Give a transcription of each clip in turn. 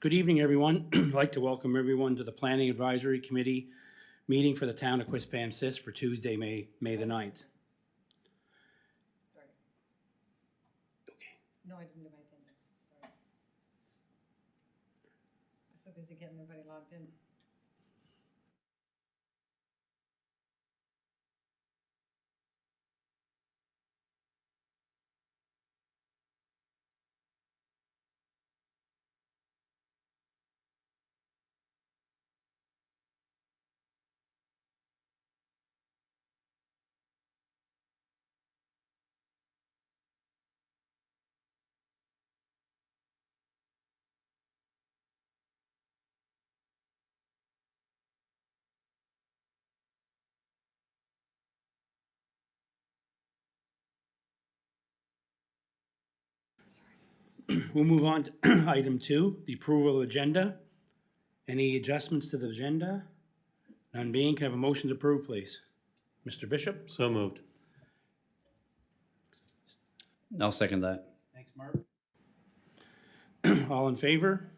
Good evening, everyone. I'd like to welcome everyone to the Planning Advisory Committee meeting for the town of Quispamsis for Tuesday, May the 9th. Sorry. Okay. No, I didn't do my attendance, sorry. I'm so busy getting everybody logged in. We'll move on to item 2, the approval of agenda. Any adjustments to the agenda? None being, can I have a motion to approve, please? Mr. Bishop? So moved. I'll second that. Thanks, Mark. All in favor?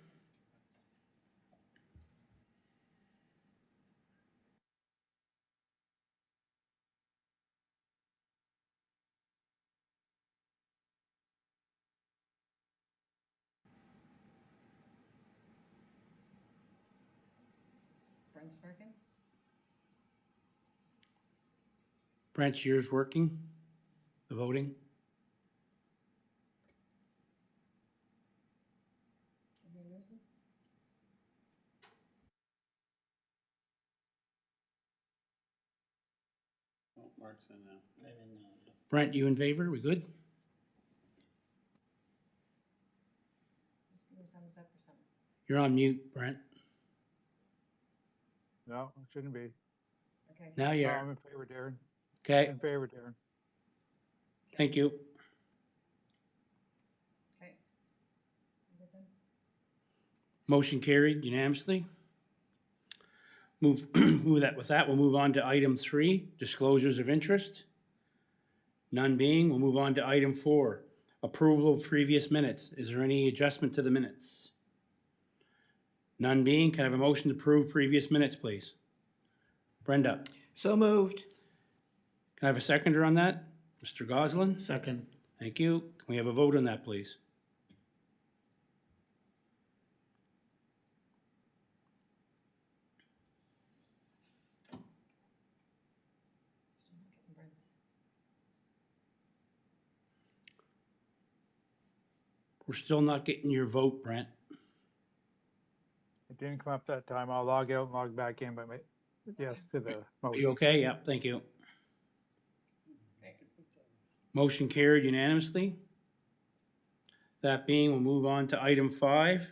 Brent's working? Brent, yours working? The voting? Did we lose him? Oh, Mark's in now. Brent, you in favor? We good? Just give me a thumbs up or something. You're on mute, Brent. No, it shouldn't be. Okay. Now you No, are. I'm in favor, Darren. Okay, In favor, Darren. thank you. Okay. You good then? Motion carried unanimously. With that, we'll move on to item 3, disclosures of interest. None being, we'll move on to item 4, approval of previous minutes. Is there any adjustment to the minutes? None being, can I have a motion to approve previous minutes, please? Brenda, So moved. can I have a seconder on that? Mr. Goslin? Second. Thank you. Can we have a vote on that, please? Still not getting Brent's. We're still not getting your vote, Brent. It didn't come up that time. I'll log out and log back in, but yes to the Are motion. you okay? Yeah, thank you. Okay. Motion carried unanimously. That being, we'll move on to item 5,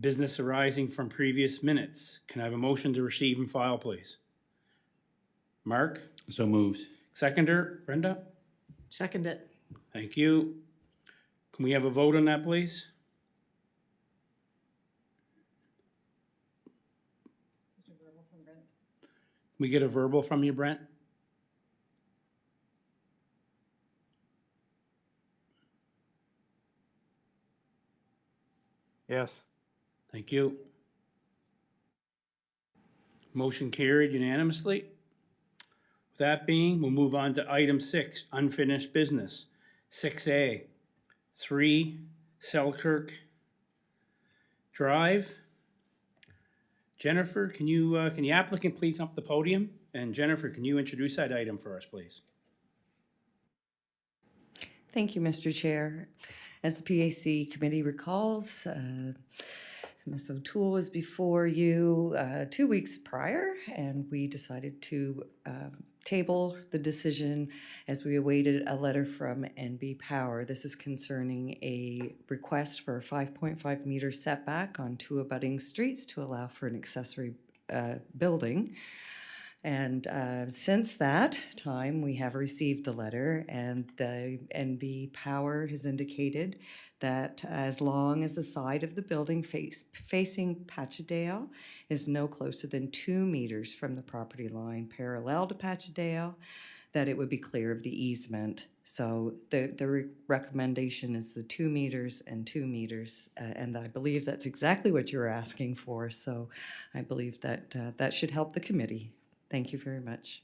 business arising from previous minutes. Can I have a motion to receive and file, please? Mark, So moved. seconder, Brenda? Second it. Thank you. Can we have a vote on that, please? Just a verbal from Brent. Can we get a verbal from you, Brent? Yes. Thank you. Motion carried unanimously. With that being, we'll move on to item 6, unfinished business. 6A, 3 Selkirk Drive. Jennifer, can the applicant please up the podium? And Jennifer, can you introduce that item for us, please? Thank you, Mr. Chair. As the PAC committee recalls, Ms. O'Toole was before you 2 weeks prior, and we decided to table the decision as we awaited a letter from NB Power. This is concerning a request for a 5.5 meter setback on 2 abutting streets to allow for an accessory building. And since that time, we have received the letter, and the NB Power has indicated that as long as the side of the building facing Patchadale is no closer than 2 meters from the property line parallel to Patchadale, that it would be clear of the easement. So the recommendation is the 2 meters and 2 meters, and I believe that's exactly what you're asking for. So I believe that that should help the committee. Thank you very much.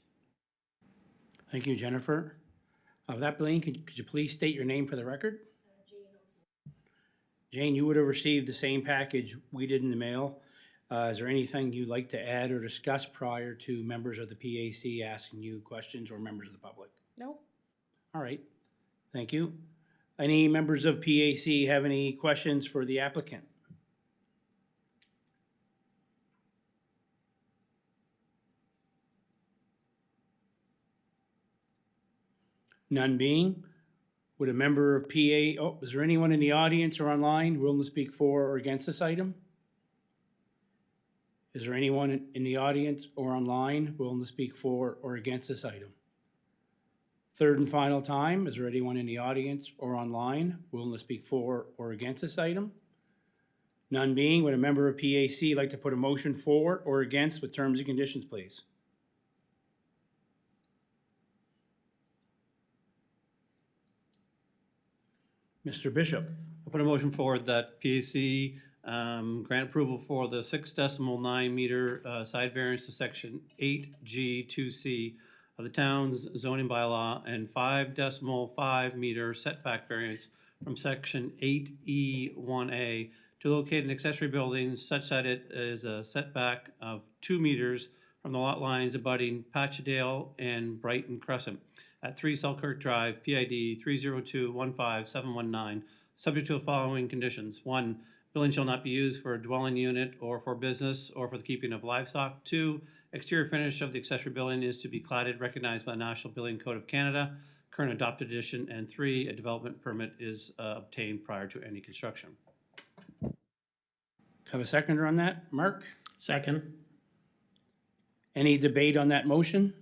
Thank you, Jennifer. With that, Blaine, could you please state your name for the record? Jane, you would have received the same package we did in the mail. Is there anything you'd like to add or discuss prior to members of the PAC asking you questions or members of the public? No. All right, thank you. Any members of PAC have any questions for the applicant? None being, would a member of is there anyone in the audience or online willing to speak for or against this item? Is there anyone in the audience or online willing to speak for or against this item? Third and final time, is there anyone in the audience or online willing to speak for or against this item? None being, would a member of PAC like to put a motion for or against with terms and conditions, please? Mr. Bishop, I'll put a motion forward that PAC grant approval for the 6.9 meter side variance to section 8G2C of the town's zoning bylaw and 5.5 meter setback variance from section 8E1A to locate an accessory building such that it is a setback of 2 meters from the lot lines abutting Patchadale and Brighton Crescent at 3 Selkirk Drive, PID 302-15719, subject to the following conditions. 1, building shall not be used for a dwelling unit or for business or for the keeping of livestock. 2, exterior finish of the accessory building is to be cladded, recognized by the National Building Code of Canada, current adopted edition. And 3, a development permit is obtained prior to any construction. have a seconder on that? Mark? Second. Any debate on that motion?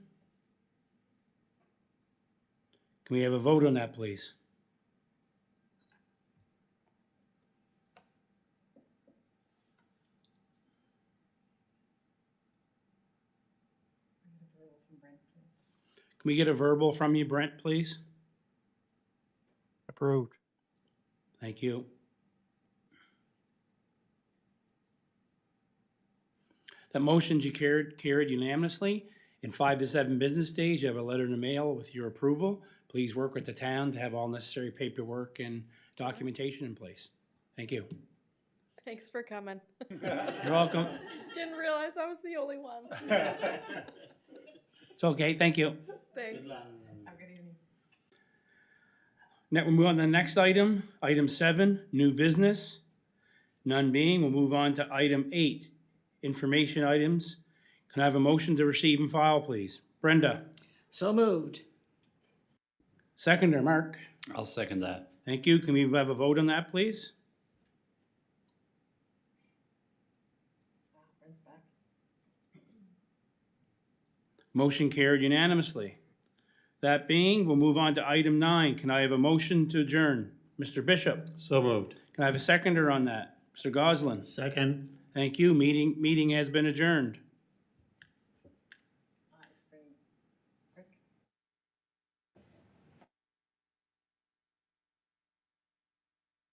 Can we have a vote on that, please? Can we get a verbal from you, Brent, please? Approved. Thank you. That motion's carried unanimously. In 5 to 7 business days, you have a letter in the mail with your approval. Please work with the town to have all necessary paperwork and documentation in place. Thank you. Thanks for coming. You're welcome. Didn't realize I was the only one. It's okay, thank you. Thanks. Have a good evening. Now we'll move on to the next item, item 7, new business. None being, we'll move on to item 8, information items. Can I have a motion to receive and file, please? Brenda? So moved. Seconder, Mark? I'll second that. Thank you. Can we have a vote on that, please? Brent's back. Motion carried unanimously. That being, we'll move on to item 9. Can I have a motion to adjourn? Mr. Bishop? So moved. Can I have a seconder on that? Mr. Goslin? Second. Thank you. Meeting has been adjourned.